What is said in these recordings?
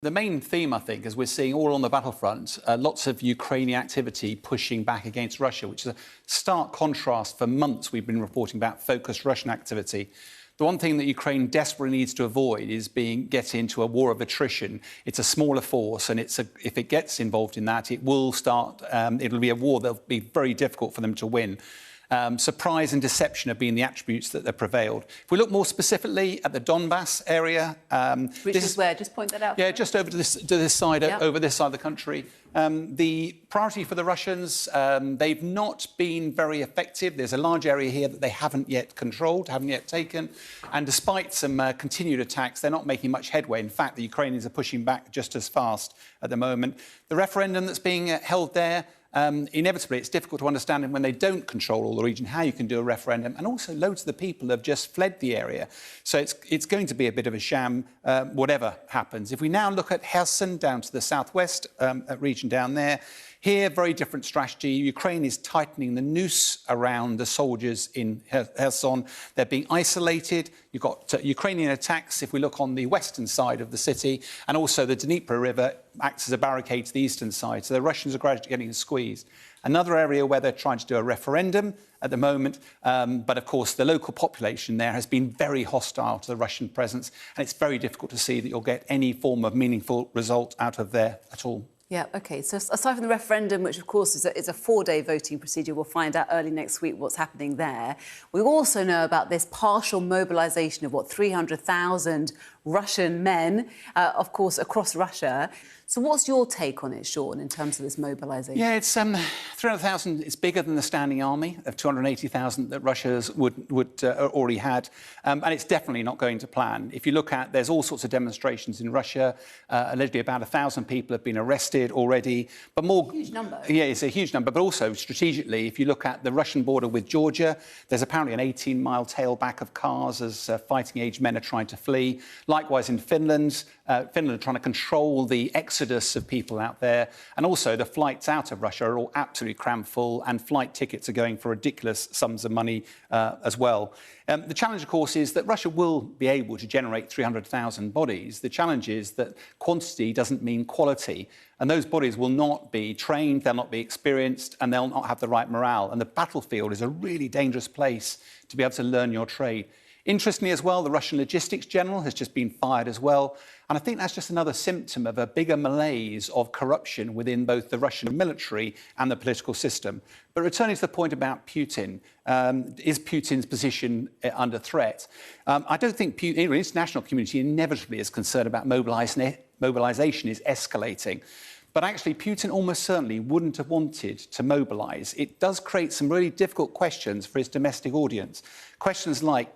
The main theme, I think, is we're seeing all on the battlefront, lots of Ukrainian activity pushing back against Russia, which is a stark contrast. For months we've been reporting about focused Russian activity. The one thing that Ukraine desperately needs to avoid is get into a war of attrition. It's a smaller force, and if it gets involved in that, it'll be a war that'll be very difficult for them to win. Surprise and deception have been the attributes that have prevailed. If we look more specifically at the Donbass area... Which is where? Just point that out. Yeah, just over to this side, yep. Over this side of the country. The priority for the Russians, they've not been very effective. There's a large area here that they haven't yet controlled, haven't yet taken. And despite some continued attacks, they're not making much headway. In fact, the Ukrainians are pushing back just as fast at the moment. The referendum that's being held there, inevitably, it's difficult to understand when they don't control all the region how you can do a referendum, and also loads of the people have just fled the area. So it's going to be a bit of a sham, whatever happens. If we now look at Kherson, down to the southwest region down there, here, very different strategy. Ukraine is tightening the noose around the soldiers in Kherson. They're being isolated. You've got Ukrainian attacks, if we look on the western side of the city, and also the Dnieper River acts as a barricade to the eastern side. So the Russians are gradually getting squeezed. Another area where they're trying to do a referendum at the moment, but of course the local population there has been very hostile to the Russian presence, and it's very difficult to see that you'll get any form of meaningful result out of there at all. Yeah, OK. So aside from the referendum, which, of course, is a 4-day voting procedure, we'll find out early next week what's happening there. We also know about this partial mobilisation of, 300,000 Russian men, of course, across Russia. So what's your take on it, Sean, in terms of this mobilisation? Yeah, it's 300,000. It's bigger than the standing army of 280,000 that Russia's would already had, and it's definitely not going to plan. If you look at, there's all sorts of demonstrations in Russia. Allegedly, about 1,000 people have been arrested already, but more. Huge number. Yeah, it's a huge number. But also strategically, if you look at the Russian border with Georgia, there's apparently an 18-mile tailback of cars as fighting-age men are trying to flee. Likewise, in Finland, Finland are trying to control the exodus of people out there, and also the flights out of Russia are all absolutely crammed full, and flight tickets are going for ridiculous sums of money as well. The challenge, of course, is that Russia will be able to generate 300,000 bodies. The challenge is that quantity doesn't mean quality, and those bodies will not be trained, they'll not be experienced, and they'll not have the right morale. And the battlefield is a really dangerous place to be able to learn your trade. Interestingly as well, the Russian logistics general has just been fired as well. And I think that's just another symptom of a bigger malaise of corruption within both the Russian military and the political system. But returning to the point about Putin, is Putin's position under threat? I don't think the international community inevitably is concerned about mobilisation is escalating. But actually, Putin almost certainly wouldn't have wanted to mobilise. It does create some really difficult questions for his domestic audience. Questions like,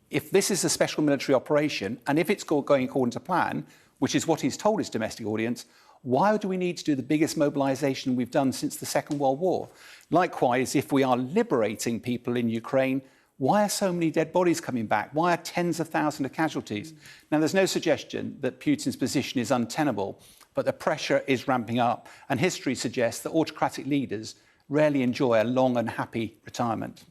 if this is a special military operation, and if it's going according to plan, which is what he's told his domestic audience, why do we need to do the biggest mobilisation we've done since the Second World War? Likewise, if we are liberating people in Ukraine, why are so many dead bodies coming back? Why are tens of thousands of casualties? Now, there's no suggestion that Putin's position is untenable, but the pressure is ramping up, and history suggests that autocratic leaders rarely enjoy a long and happy retirement.